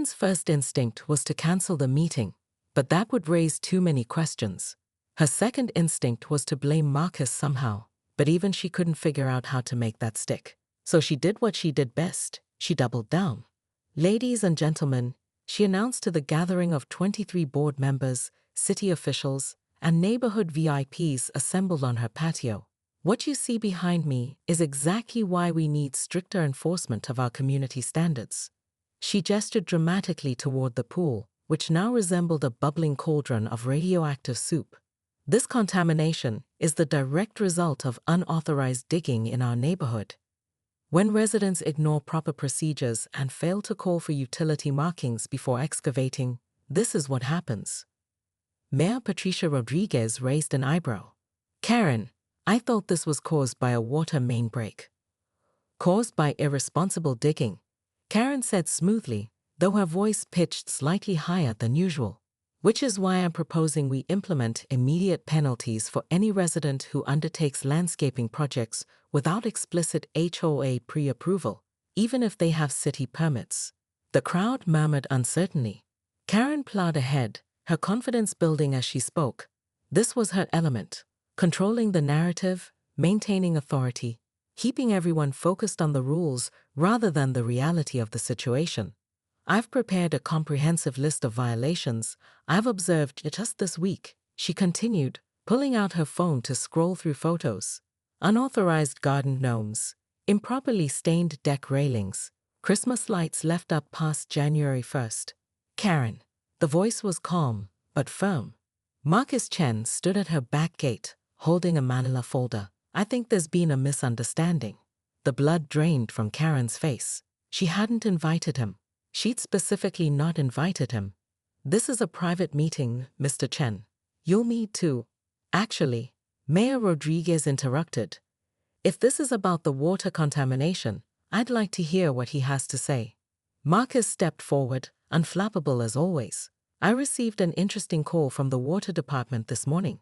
Karen's first instinct was to cancel the meeting, but that would raise too many questions. Her second instinct was to blame Marcus somehow, but even she couldn't figure out how to make that stick. So she did what she did best. She doubled down. "Ladies and gentlemen," she announced to the gathering of 23 board members, city officials, and neighborhood VIPs assembled on her patio, "what you see behind me is exactly why we need stricter enforcement of our community standards." She gestured dramatically toward the pool, which now resembled a bubbling cauldron of radioactive soup. "This contamination is the direct result of unauthorized digging in our neighborhood. When residents ignore proper procedures and fail to call for utility markings before excavating, this is what happens." Mayor Patricia Rodriguez raised an eyebrow. "Karen, I thought this was caused by a water main break." "Caused by irresponsible digging," Karen said smoothly, though her voice pitched slightly higher than usual. "Which is why I'm proposing we implement immediate penalties for any resident who undertakes landscaping projects without explicit HOA pre-approval, even if they have city permits." The crowd murmured uncertainly. Karen plowed ahead, her confidence building as she spoke. This was her element: controlling the narrative, maintaining authority, keeping everyone focused on the rules rather than the reality of the situation. "I've prepared a comprehensive list of violations I've observed just this week," she continued, pulling out her phone to scroll through photos. "Unauthorized garden gnomes, improperly stained deck railings, Christmas lights left up past January 1st. "Karen." The voice was calm, but firm. Marcus Chen stood at her back gate, holding a manila folder. "I think there's been a misunderstanding." The blood drained from Karen's face. She hadn't invited him. She'd specifically not invited him. "This is a private meeting, Mr. Chen. You'll need to—" "Actually," Mayor Rodriguez interrupted, "if this is about the water contamination, I'd like to hear what he has to say." Marcus stepped forward, unflappable as always. "I received an interesting call from the water department this morning.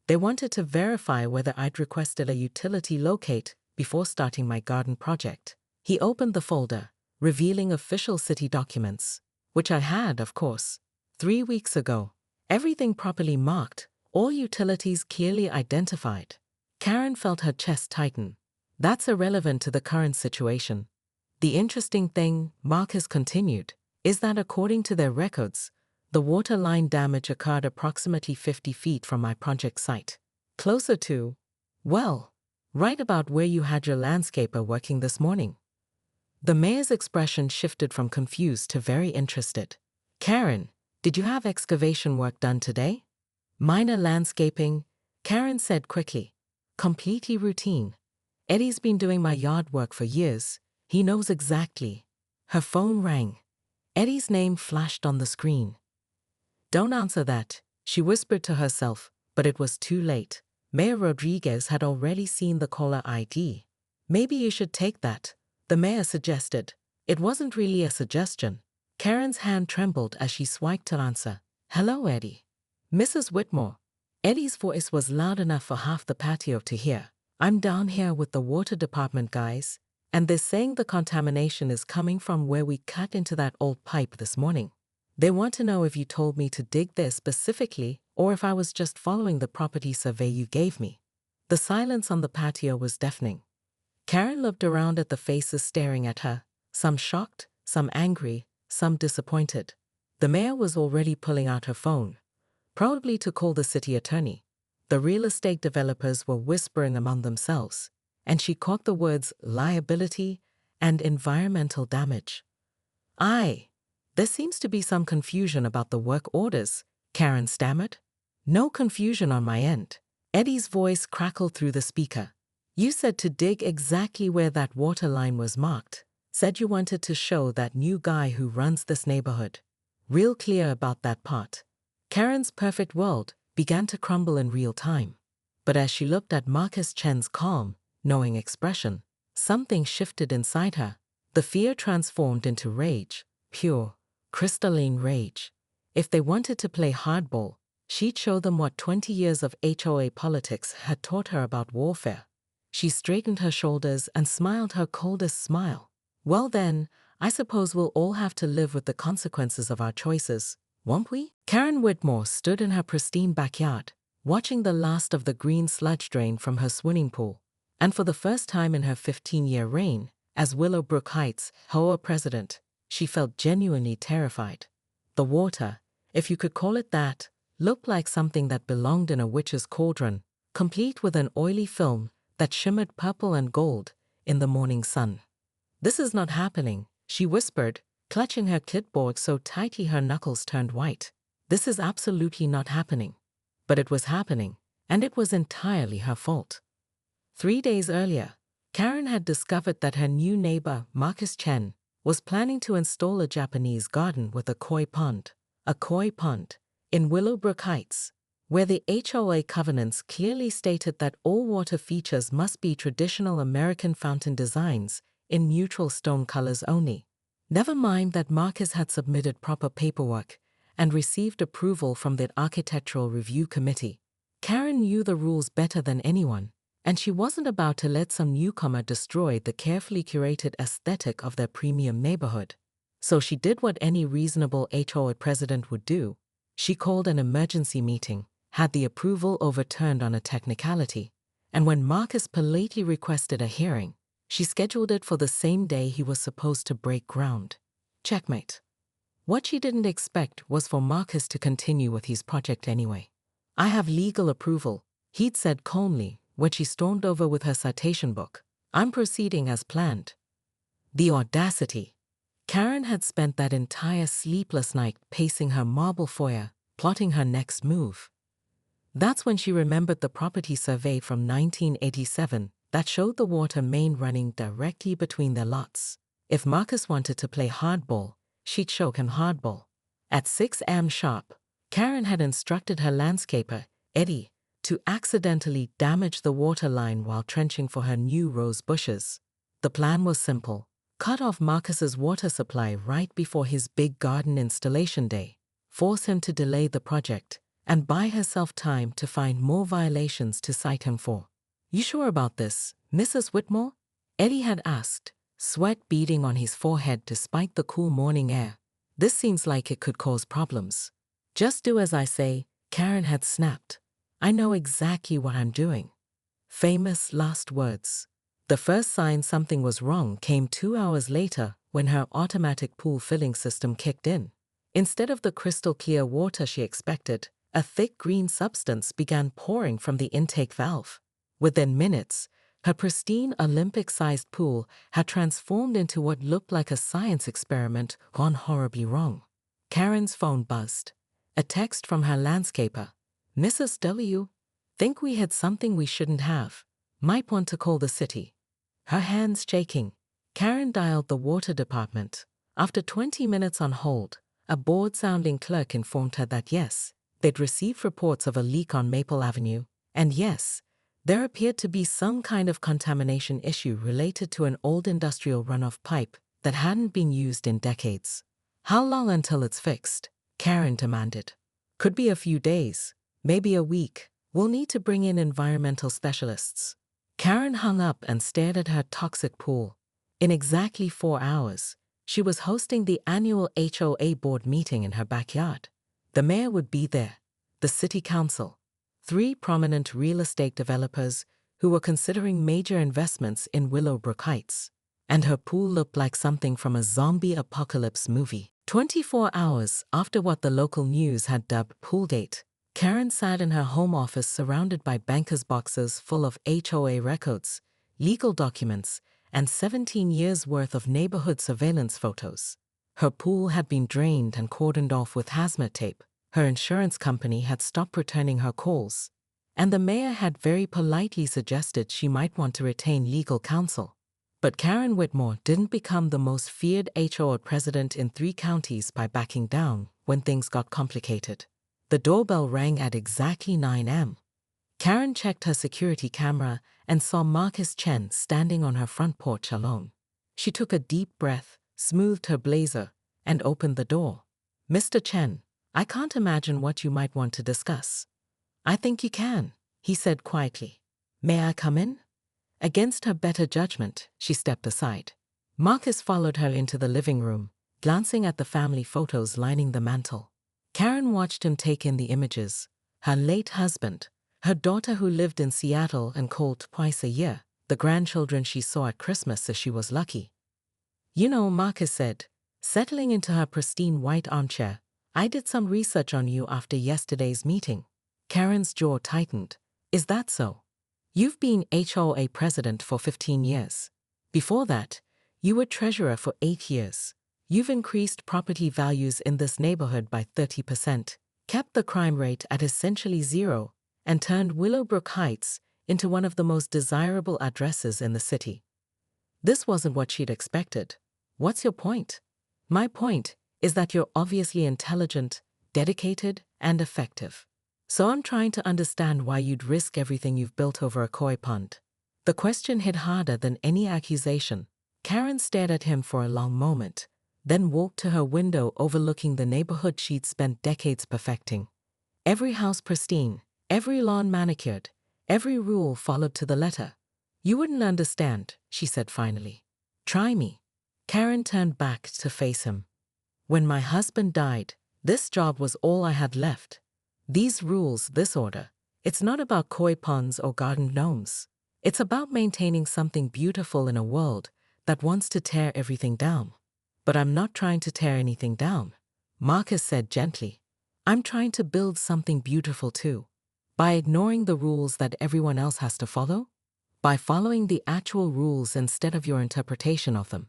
They wanted to verify whether I'd requested a utility locate before starting my garden project." He opened the folder, revealing official city documents, which I had, of course. 3 weeks ago. Everything properly marked, all utilities clearly identified. Karen felt her chest tighten. "That's irrelevant to the current situation. The interesting thing," Marcus continued, "is that according to their records, the water line damage occurred approximately 50 feet from my project site. Closer to, well, right about where you had your landscaper working this morning." The mayor's expression shifted from confused to very interested. "Karen, did you have excavation work done today?" "Minor landscaping," Karen said quickly. "Completely routine. Eddie's been doing my yard work for years. He knows exactly." Her phone rang. Eddie's name flashed on the screen. "Don't answer that," she whispered to herself, but it was too late. Mayor Rodriguez had already seen the caller ID. "Maybe you should take that," the mayor suggested. It wasn't really a suggestion. Karen's hand trembled as she swiped to answer. "Hello, Eddie." "Mrs. Whitmore." Eddie's voice was loud enough for half the patio to hear. "I'm down here with the water department guys, and they're saying the contamination is coming from where we cut into that old pipe this morning. They want to know if you told me to dig there specifically or if I was just following the property survey you gave me." The silence on the patio was deafening. Karen looked around at the faces staring at her, some shocked, some angry, some disappointed. The mayor was already pulling out her phone, probably to call the city attorney. The real estate developers were whispering among themselves, and she caught the words liability and environmental damage. There seems to be some confusion about the work orders," Karen stammered. "No confusion on my end." Eddie's voice crackled through the speaker. "You said to dig exactly where that water line was marked. Said you wanted to show that new guy who runs this neighborhood. Real clear about that part." Karen's perfect world began to crumble in real time. But as she looked at Marcus Chen's calm, knowing expression, something shifted inside her. The fear transformed into rage, pure, crystalline rage. If they wanted to play hardball, she'd show them what 20 years of HOA politics had taught her about warfare. She straightened her shoulders and smiled her coldest smile. "Well then, I suppose we'll all have to live with the consequences of our choices, won't we? Karen Whitmore stood in her pristine backyard, watching the last of the green sludge drain from her swimming pool. And for the first time in her 15-year reign, as Willowbrook Heights' HOA president, she felt genuinely terrified. The water, if you could call it that, looked like something that belonged in a witch's cauldron, complete with an oily film that shimmered purple and gold in the morning sun. "This is not happening," she whispered, clutching her clipboard so tightly her knuckles turned white. "This is absolutely not happening." But it was happening, and it was entirely her fault. 3 days earlier, Karen had discovered that her new neighbor, Marcus Chen, was planning to install a Japanese garden with a koi pond in Willowbrook Heights, where the HOA covenants clearly stated that all water features must be traditional American fountain designs in neutral stone colors only. Never mind that Marcus had submitted proper paperwork and received approval from the Architectural Review Committee. Karen knew the rules better than anyone, and she wasn't about to let some newcomer destroy the carefully curated aesthetic of their premium neighborhood. So she did what any reasonable HOA president would do. She called an emergency meeting, had the approval overturned on a technicality, and when Marcus politely requested a hearing, she scheduled it for the same day he was supposed to break ground. Checkmate. What she didn't expect was for Marcus to continue with his project anyway. "I have legal approval," he'd said calmly when she stormed over with her citation book. "I'm proceeding as planned." The audacity. Karen had spent that entire sleepless night pacing her marble foyer, plotting her next move. That's when she remembered the property survey from 1987 that showed the water main running directly between their lots. If Marcus wanted to play hardball, she'd show him hardball. At 6 a.m. sharp, Karen had instructed her landscaper, Eddie, to accidentally damage the water line while trenching for her new rose bushes. The plan was simple. Cut off Marcus's water supply right before his big garden installation day, force him to delay the project, and buy herself time to find more violations to cite him for. "You sure about this, Mrs. Whitmore?" Eddie had asked, sweat beading on his forehead despite the cool morning air. "This seems like it could cause problems." "Just do as I say," Karen had snapped. "I know exactly what I'm doing." Famous last words. The first sign something was wrong came 2 hours later when her automatic pool filling system kicked in. Instead of the crystal clear water she expected, a thick green substance began pouring from the intake valve. Within minutes, her pristine Olympic-sized pool had transformed into what looked like a science experiment gone horribly wrong. Karen's phone buzzed. A text from her landscaper. "Mrs. W. Think we had something we shouldn't have. Might want to call the city." Her hands shaking, Karen dialed the water department. After 20 minutes on hold, a bored-sounding clerk informed her that yes, they'd received reports of a leak on Maple Avenue, and yes, there appeared to be some kind of contamination issue related to an old industrial runoff pipe that hadn't been used in decades. "How long until it's fixed?" Karen demanded. "Could be a few days, maybe a week. We'll need to bring in environmental specialists." Karen hung up and stared at her toxic pool. In exactly 4 hours, she was hosting the annual HOA board meeting in her backyard. The mayor would be there, the city council, 3 prominent real estate developers who were considering major investments in Willowbrook Heights. And her pool looked like something from a zombie apocalypse movie. 24 hours after what the local news had dubbed pool date, Karen sat in her home office surrounded by bankers' boxes full of HOA records, legal documents, and 17 years' worth of neighborhood surveillance photos. Her pool had been drained and cordoned off with hazmat tape. Her insurance company had stopped returning her calls. And the mayor had very politely suggested she might want to retain legal counsel. But Karen Whitmore didn't become the most feared HOA president in 3 counties by backing down when things got complicated. The doorbell rang at exactly 9 a.m. Karen checked her security camera and saw Marcus Chen standing on her front porch alone. She took a deep breath, smoothed her blazer, and opened the door. "Mr. Chen, I can't imagine what you might want to discuss." "I think you can," he said quietly. "May I come in?" Against her better judgment, she stepped aside. Marcus followed her into the living room, glancing at the family photos lining the mantel. Karen watched him take in the images. Her late husband, her daughter who lived in Seattle and called twice a year, the grandchildren she saw at Christmas if she was lucky. You know, Marcus said, settling into her pristine white armchair, I did some research on you after yesterday's meeting. Karen's jaw tightened. Is that so? You've been HOA president for 15 years. Before that, you were treasurer for 8 years. You've increased property values in this neighborhood by 30%, kept the crime rate at essentially zero, and turned Willowbrook Heights into one of the most desirable addresses in the city. This wasn't what she'd expected. What's your point? My point is that you're obviously intelligent, dedicated, and effective. So I'm trying to understand why you'd risk everything you've built over a koi pond. The question hit harder than any accusation. Karen stared at him for a long moment, then walked to her window overlooking the neighborhood she'd spent decades perfecting. Every house pristine, every lawn manicured, every rule followed to the letter. You wouldn't understand, she said finally. Try me. Karen turned back to face him. When my husband died, this job was all I had left. These rules, this order, it's not about koi ponds or garden gnomes. It's about maintaining something beautiful in a world that wants to tear everything down. But I'm not trying to tear anything down, Marcus said gently. I'm trying to build something beautiful too. By ignoring the rules that everyone else has to follow? By following the actual rules instead of your interpretation of them.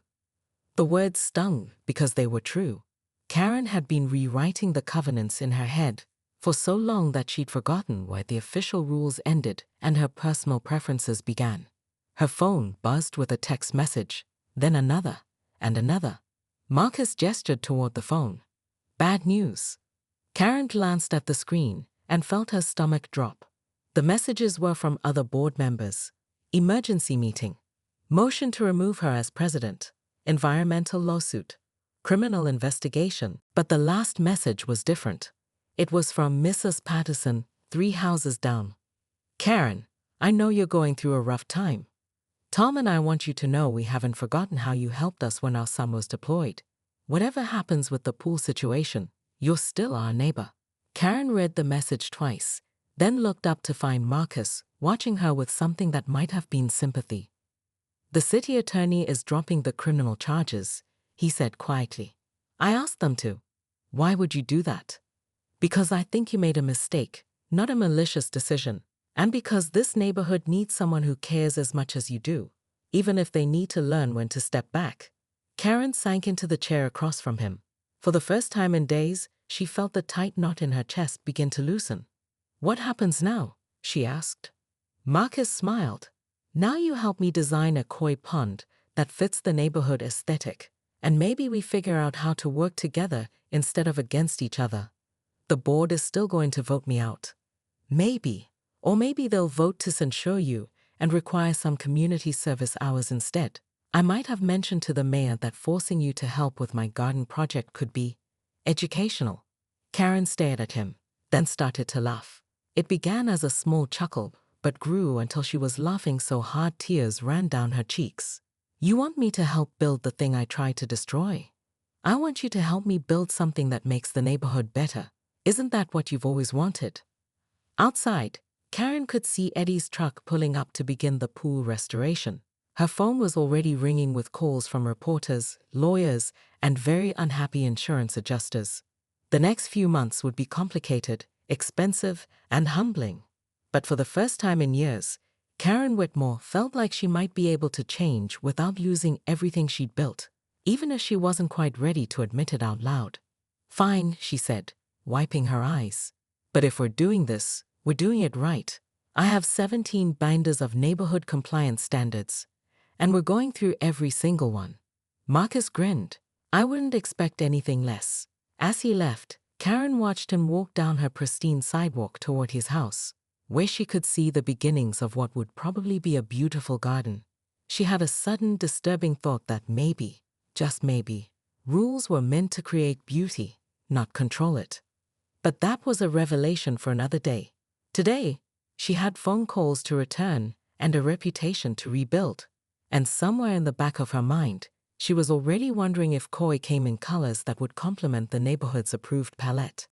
The words stung because they were true. Karen had been rewriting the covenants in her head for so long that she'd forgotten where the official rules ended and her personal preferences began. Her phone buzzed with a text message, then another, and another. Marcus gestured toward the phone. Bad news. Karen glanced at the screen and felt her stomach drop. The messages were from other board members. Emergency meeting. Motion to remove her as president. Environmental lawsuit. Criminal investigation. But the last message was different. It was from Mrs. Patterson, 3 houses down. Karen, I know you're going through a rough time. Tom and I want you to know we haven't forgotten how you helped us when our son was deployed. Whatever happens with the pool situation, you're still our neighbor. Karen read the message twice, then looked up to find Marcus watching her with something that might have been sympathy. The city attorney is dropping the criminal charges, he said quietly. I asked them to. Why would you do that? Because I think you made a mistake, not a malicious decision, and because this neighborhood needs someone who cares as much as you do, even if they need to learn when to step back. Karen sank into the chair across from him. For the first time in days, she felt the tight knot in her chest begin to loosen. What happens now? She asked. Marcus smiled. Now you help me design a koi pond that fits the neighborhood aesthetic, and maybe we figure out how to work together instead of against each other. The board is still going to vote me out. Maybe. Or maybe they'll vote to censure you and require some community service hours instead. I might have mentioned to the mayor that forcing you to help with my garden project could be educational. Karen stared at him, then started to laugh. It began as a small chuckle, but grew until she was laughing so hard tears ran down her cheeks. You want me to help build the thing I tried to destroy? I want you to help me build something that makes the neighborhood better. Isn't that what you've always wanted? Outside, Karen could see Eddie's truck pulling up to begin the pool restoration. Her phone was already ringing with calls from reporters, lawyers, and very unhappy insurance adjusters. The next few months would be complicated, expensive, and humbling. But for the first time in years, Karen Whitmore felt like she might be able to change without losing everything she'd built, even if she wasn't quite ready to admit it out loud. Fine, she said, wiping her eyes. But if we're doing this, we're doing it right. I have 17 binders of neighborhood compliance standards, and we're going through every single one. Marcus grinned. I wouldn't expect anything less. As he left, Karen watched him walk down her pristine sidewalk toward his house, where she could see the beginnings of what would probably be a beautiful garden. She had a sudden disturbing thought that maybe, just maybe, rules were meant to create beauty, not control it. But that was a revelation for another day. Today, she had phone calls to return and a reputation to rebuild. And somewhere in the back of her mind, She was already wondering if koi came in colors that would complement the neighborhood's approved palette.